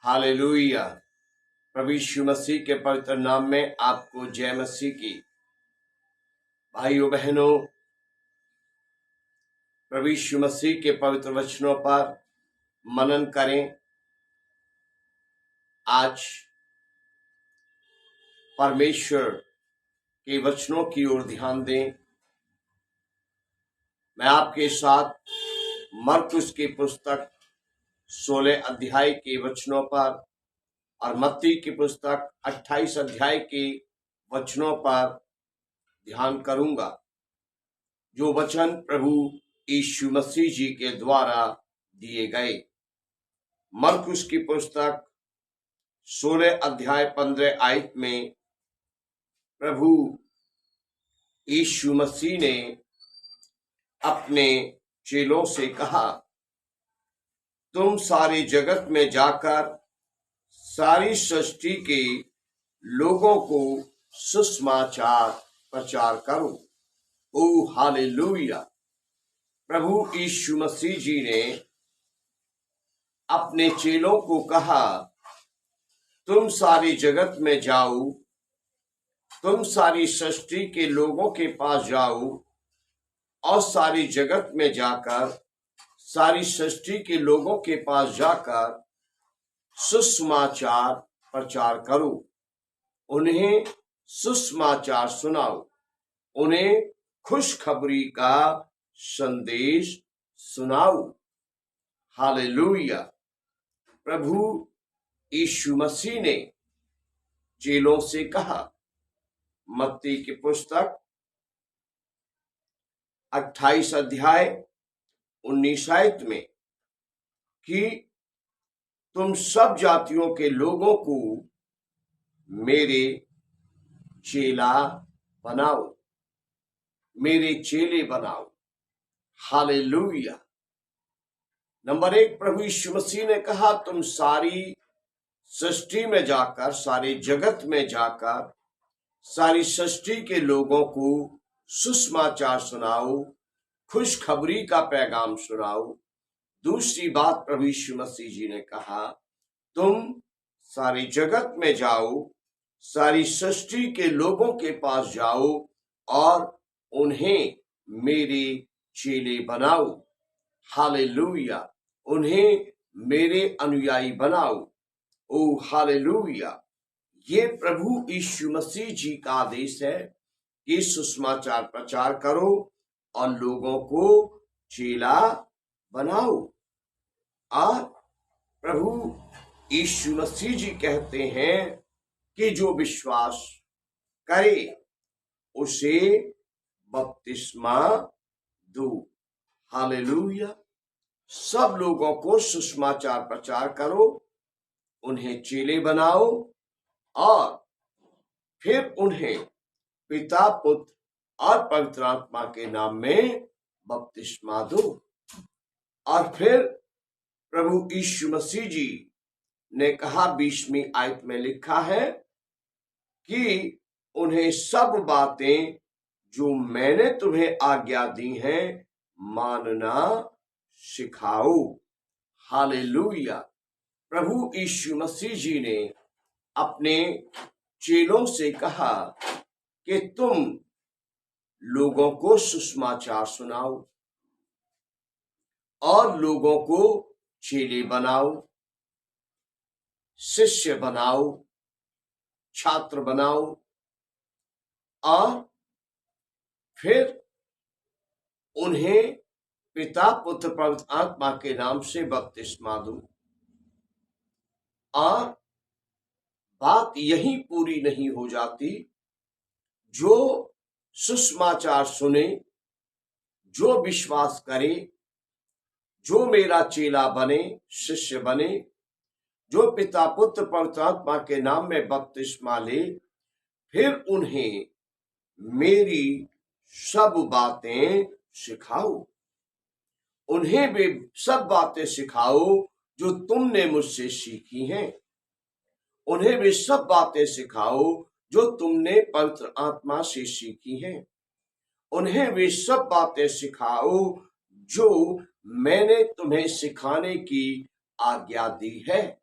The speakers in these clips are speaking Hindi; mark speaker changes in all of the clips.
Speaker 1: हालेलुया। प्रभु यीशु मसीह के पवित्र नाम में आपको जय मसीह की। भाइयों बहनों, प्रभु यीशु मसीह के पवित्र वचनों पर मनन करें। आज परमेश्वर के वचनों की ओर ध्यान दें। मैं आपके साथ मरकुस की पुस्तक 16 अध्याय के वचनों पर और मत्ती की पुस्तक 28 अध्याय के वचनों पर ध्यान करूंगा, जो वचन प्रभु यीशु मसीह जी के द्वारा दिए गए। मरकुस की पुस्तक 16 अध्याय 15 आयत में प्रभु यीशु मसीह ने अपने चेलों से कहा, तुम सारे जगत में जाकर सारी सृष्टि के लोगों को सुसमाचार प्रचार करो। ओ हालेलुया। प्रभु यीशु मसीह जी ने अपने चेलों को कहा, तुम सारी जगत में जाओ, तुम सारी सृष्टि के लोगों के पास जाओ और सारी जगत में जाकर सारी सृष्टि के लोगों के पास जाकर सुसमाचार प्रचार करो। उन्हें सुसमाचार सुनाओ, उन्हें खुशखबरी का संदेश सुनाओ। हालेलुया। प्रभु यीशु मसीह ने चेलों से कहा, मत्ती की पुस्तक 28 अध्याय 19 आयत में, कि तुम सब जातियों के लोगों को मेरे चेला बनाओ, मेरे चेले बनाओ। हालेलुया। नंबर 1, प्रभु यीशु मसीह ने कहा, तुम सारी सृष्टि में जाकर, सारे जगत में जाकर सारी सृष्टि के लोगों को सुसमाचार सुनाओ, खुशखबरी का पैगाम सुनाओ। दूसरी बात प्रभु यीशु मसीह जी ने कहा, तुम सारी जगत में जाओ, सारी सृष्टि के लोगों के पास जाओ और उन्हें मेरे चेले बनाओ। हालेलुया। उन्हें मेरे अनुयायी बनाओ। ओ हालेलुया। ये प्रभु यीशु मसीह जी का आदेश है कि सुसमाचार प्रचार करो और लोगों को चेला बनाओ। और प्रभु यीशु मसीह जी कहते हैं कि जो विश्वास करे उसे बपतिस्मा दो। हालेलुया। सब लोगों को सुसमाचार प्रचार करो, उन्हें चेले बनाओ और फिर उन्हें पिता, पुत्र और पवित्र आत्मा के नाम में बपतिस्मा दो। और फिर प्रभु यीशु मसीह जी ने कहा, 20वीं आयत में लिखा है कि उन्हें सब बातें जो मैंने तुम्हें आज्ञा दी हैं मानना सिखाओ। हालेलुया। प्रभु यीशु मसीह जी ने अपने चेलों से कहा कि तुम लोगों को सुसमाचार सुनाओ और लोगों को चेले बनाओ, शिष्य बनाओ, छात्र बनाओ और फिर उन्हें पिता, पुत्र, पवित्र आत्मा के नाम से बपतिस्मा दो। और बात यही पूरी नहीं हो जाती। जो सुसमाचार सुने, जो विश्वास करे, जो मेरा चेला बने, शिष्य बने, जो पिता, पुत्र, पवित्र आत्मा के नाम में बपतिस्मा ले, फिर उन्हें मेरी सब बातें सिखाओ। उन्हें भी सब बातें सिखाओ जो तुमने मुझसे सीखी हैं। उन्हें भी सब बातें सिखाओ जो तुमने पवित्र आत्मा से सीखी हैं। उन्हें भी सब बातें सिखाओ जो मैंने तुम्हें सिखाने की आज्ञा दी है।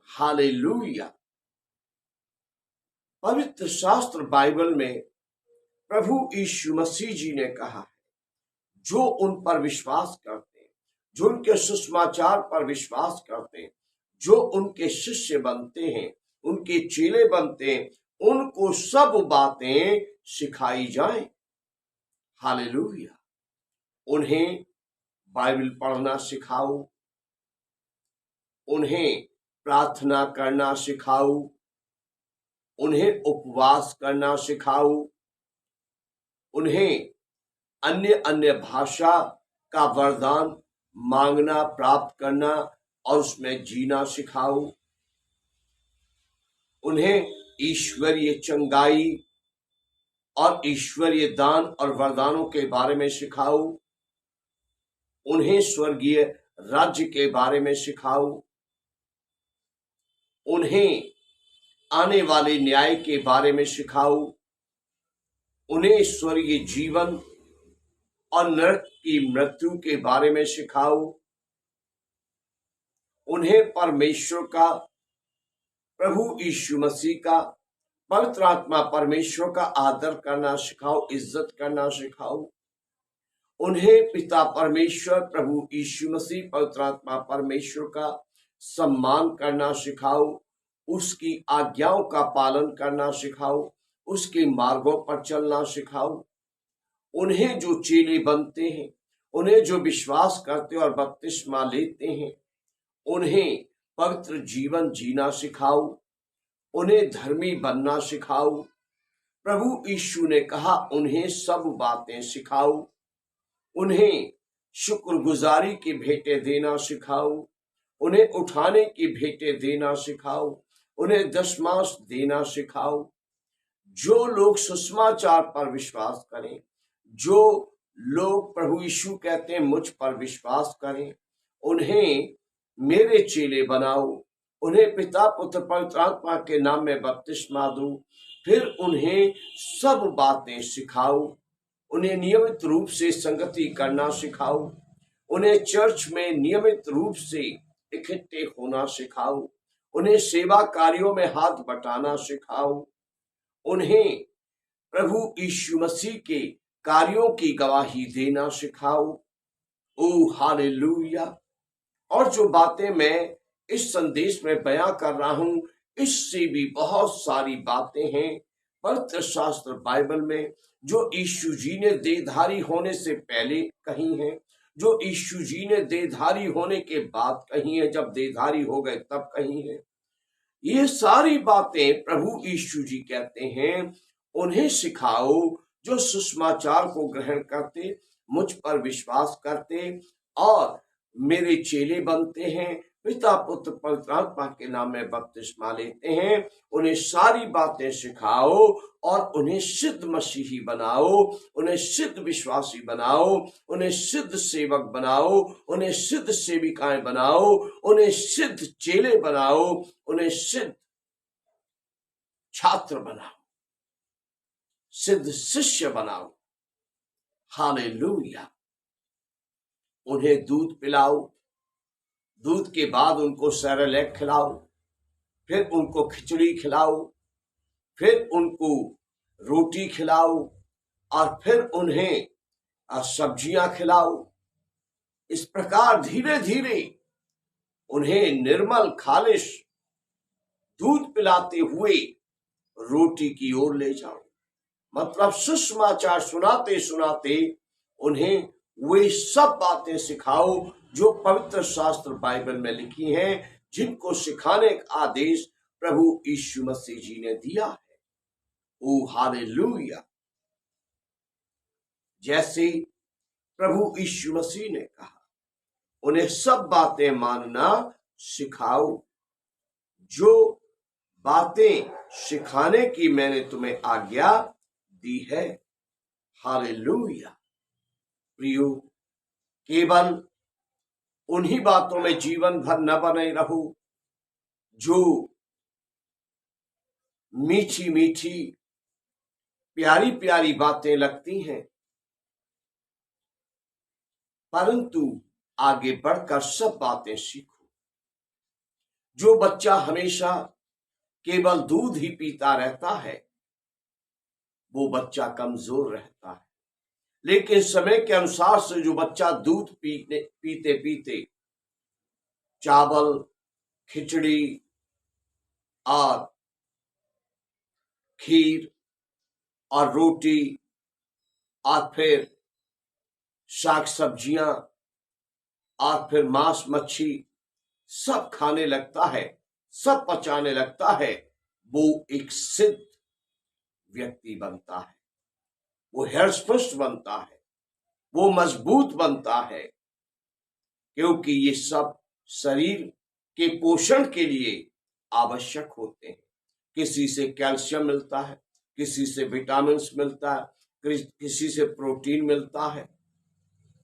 Speaker 1: हालेलुया। पवित्र शास्त्र बाइबल में प्रभु यीशु मसीह जी ने कहा है, जो उन पर विश्वास करते हैं, जो उनके सुसमाचार पर विश्वास करते हैं, जो उनके शिष्य बनते हैं, उनके चेले बनते हैं, उनको सब बातें सिखाई जाएं। हालेलुया। उन्हें बाइबल पढ़ना सिखाओ, उन्हें प्रार्थना करना सिखाओ, उन्हें उपवास करना सिखाओ, उन्हें अन्य अन्य भाषा का वरदान मांगना, प्राप्त करना और उसमें जीना सिखाओ। उन्हें ईश्वरीय चंगाई और ईश्वरीय दान और वरदानों के बारे में सिखाओ। उन्हें स्वर्गीय राज्य के बारे में सिखाओ। उन्हें आने वाले न्याय के बारे में सिखाओ। उन्हें स्वर्गीय जीवन और नरक की मृत्यु के बारे में सिखाओ। उन्हें परमेश्वर का, प्रभु यीशु मसीह का, पवित्र आत्मा परमेश्वर का आदर करना सिखाओ, इज्जत करना सिखाओ। उन्हें पिता परमेश्वर, प्रभु यीशु मसीह, पवित्र आत्मा परमेश्वर का सम्मान करना सिखाओ, उसकी आज्ञाओं का पालन करना सिखाओ, उसके मार्गों पर चलना सिखाओ। उन्हें जो चेले बनते हैं, उन्हें जो विश्वास करते और बपतिस्मा लेते हैं, उन्हें पवित्र जीवन जीना सिखाओ, उन्हें धर्मी बनना सिखाओ। प्रभु यीशु ने कहा, उन्हें सब बातें सिखाओ। उन्हें शुक्रगुजारी की भेंटें देना सिखाओ, उन्हें उठाने की भेंटें देना सिखाओ, उन्हें दशमांश देना सिखाओ। जो लोग सुसमाचार पर विश्वास करें, जो लोग प्रभु यीशु कहते हैं मुझ पर विश्वास करें, उन्हें मेरे चेले बनाओ, उन्हें पिता पुत्र पवित्र आत्मा के नाम में बपतिस्मा दो, फिर उन्हें सब बातें सिखाओ। उन्हें नियमित रूप से संगति करना सिखाओ, उन्हें चर्च में नियमित रूप से इकट्ठे होना सिखाओ, उन्हें सेवा कार्यों में हाथ बटाना सिखाओ, उन्हें प्रभु यीशु मसीह के कार्यों की गवाही देना सिखाओ। ओ हालेलुया। और जो बातें मैं इस संदेश में बयां कर रहा हूं, इससे भी बहुत सारी बातें हैं पवित्र शास्त्र बाइबल में, जो यीशु जी ने देहधारी होने से पहले कही हैं, जो यीशु जी ने देहधारी होने के बाद कही है, जब देहधारी हो गए तब कही है। ये सारी बातें प्रभु यीशु जी कहते हैं, उन्हें सिखाओ जो सुसमाचार को ग्रहण करते, मुझ पर विश्वास करते और मेरे चेले बनते हैं, पिता पुत्र पवित्र आत्मा के नाम में बपतिस्मा लेते हैं। उन्हें सारी बातें सिखाओ और उन्हें सिद्ध मसीही बनाओ, उन्हें सिद्ध विश्वासी बनाओ, उन्हें सिद्ध सेवक बनाओ, उन्हें सिद्ध सेविकाएं बनाओ, उन्हें सिद्ध चेले बनाओ, उन्हें सिद्ध छात्र बनाओ, सिद्ध शिष्य बनाओ। हालेलुया। उन्हें दूध पिलाओ, दूध के बाद उनको सेरेलैक खिलाओ, फिर उनको खिचड़ी खिलाओ, फिर उनको रोटी खिलाओ और फिर उन्हें सब्जियां खिलाओ। इस प्रकार धीरे धीरे उन्हें निर्मल खालिश दूध पिलाते हुए रोटी की ओर ले जाओ। मतलब सुसमाचार सुनाते सुनाते उन्हें वे सब बातें सिखाओ जो पवित्र शास्त्र बाइबल में लिखी हैं, जिनको सिखाने का आदेश प्रभु यीशु मसीह जी ने दिया है। ओ हालेलुया। जैसे प्रभु यीशु मसीह ने कहा, उन्हें सब बातें मानना सिखाओ, जो बातें सिखाने की मैंने तुम्हें आज्ञा दी है। हालेलुया। प्रियो, केवल उन्हीं बातों में जीवन भर न बने रहो जो मीठी मीठी प्यारी प्यारी बातें लगती हैं, परंतु आगे बढ़कर सब बातें सीखो। जो बच्चा हमेशा केवल दूध ही पीता रहता है वो बच्चा कमजोर रहता है, लेकिन समय के अनुसार से जो बच्चा दूध पीते पीते चावल, खिचड़ी और खीर और रोटी और फिर शाक सब्जियां और फिर मांस मच्छी सब खाने लगता है, सब पचाने लगता है, वो एक सिद्ध व्यक्ति बनता है, वो हृष्टपुष्ट बनता है, वो मजबूत बनता है, क्योंकि ये सब शरीर के पोषण के लिए आवश्यक होते हैं। किसी से कैल्शियम मिलता है, किसी से विटामिन मिलता है, किसी से प्रोटीन मिलता है,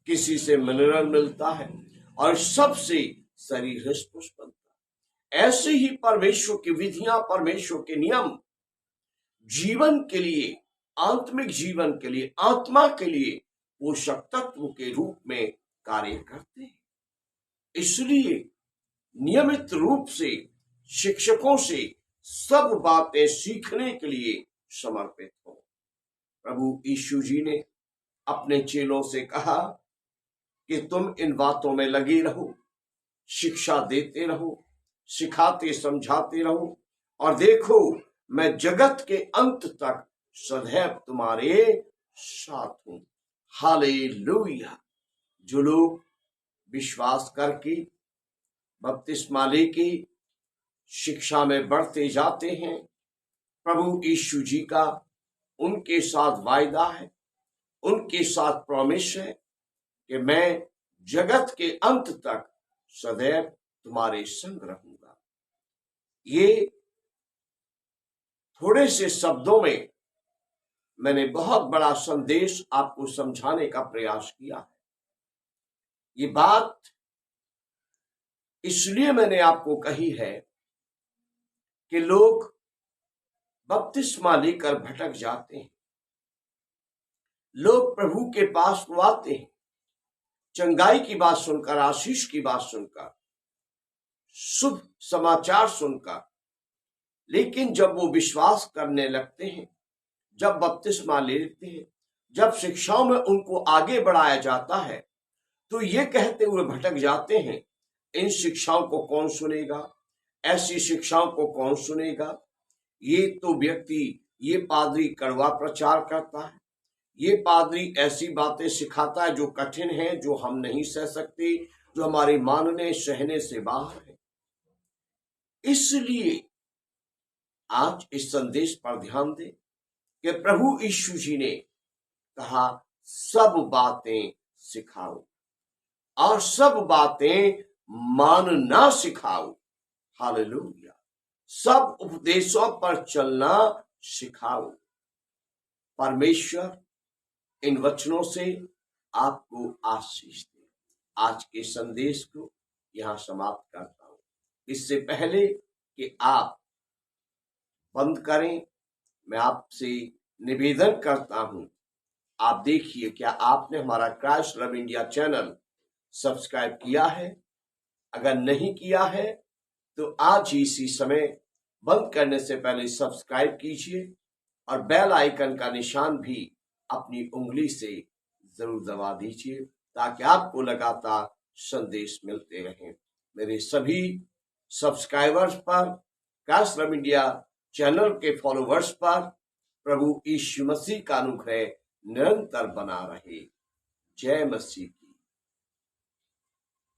Speaker 1: किसी से मिनरल मिलता है और सबसे शरीर हृष्ट-पुष्ट बनता है। ऐसे ही परमेश्वर की विधियां, परमेश्वर के नियम जीवन के लिए, आत्मिक जीवन के लिए, आत्मा के लिए पोषक तत्व के रूप में कार्य करते हैं। इसलिए नियमित रूप से शिक्षकों से सब बातें सीखने के लिए समर्पित हो। प्रभु यीशु जी ने अपने चेलों से कहा कि तुम इन बातों में लगे रहो, शिक्षा देते रहो, सिखाते समझाते रहो, और देखो मैं जगत के अंत तक सदैव तुम्हारे साथ हूं। हालेलुया। जो लोग विश्वास करके बपतिस्मा लेके शिक्षा में बढ़ते जाते हैं, प्रभु यीशु जी का उनके साथ वायदा है, उनके साथ प्रॉमिस है कि मैं जगत के अंत तक सदैव तुम्हारे संग रहूंगा। ये थोड़े से शब्दों में मैंने बहुत बड़ा संदेश आपको समझाने का प्रयास किया है। ये बात इसलिए मैंने आपको कही है कि लोग बपतिस्मा लेकर भटक जाते हैं, लोग प्रभु के पास को आते हैं चंगाई की बात सुनकर, आशीष की बात सुनकर, शुभ समाचार सुनकर, लेकिन जब वो विश्वास करने लगते हैं, जब बपतिस्मा लेते हैं, जब शिक्षाओं में उनको आगे बढ़ाया जाता है, तो ये कहते हुए भटक जाते हैं, इन शिक्षाओं को कौन सुनेगा, ऐसी शिक्षाओं को कौन सुनेगा, ये तो व्यक्ति, ये पादरी कड़वा प्रचार करता है, ये पादरी ऐसी बातें सिखाता है जो कठिन है, जो हम नहीं सह सकते, जो हमारे मानने सहने से बाहर है। इसलिए आज इस संदेश पर ध्यान दें कि प्रभु यीशु जी ने कहा सब बातें सिखाओ और सब बातें मानना सिखाओ। हालेलुया। सब उपदेशों पर चलना सिखाओ। परमेश्वर इन वचनों से आपको आशीष दे। आज के संदेश को यहां समाप्त करता हूं। इससे पहले कि आप बंद करें, मैं आपसे निवेदन करता हूं, आप देखिए क्या आपने हमारा Christ love India channel subscribe किया है। अगर नहीं किया है तो आज ही इसी समय बंद करने से पहले सब्सक्राइब कीजिए और बेल आइकन का निशान भी अपनी उंगली से जरूर दबा दीजिए ताकि आपको लगातार संदेश मिलते रहें। मेरे सभी सब्सक्राइबर्स पर, क्राइस्ट लव इंडिया चैनल के फॉलोवर्स पर प्रभु यीशु मसीह का अनुग्रह निरंतर बना रहे। जय मसीह।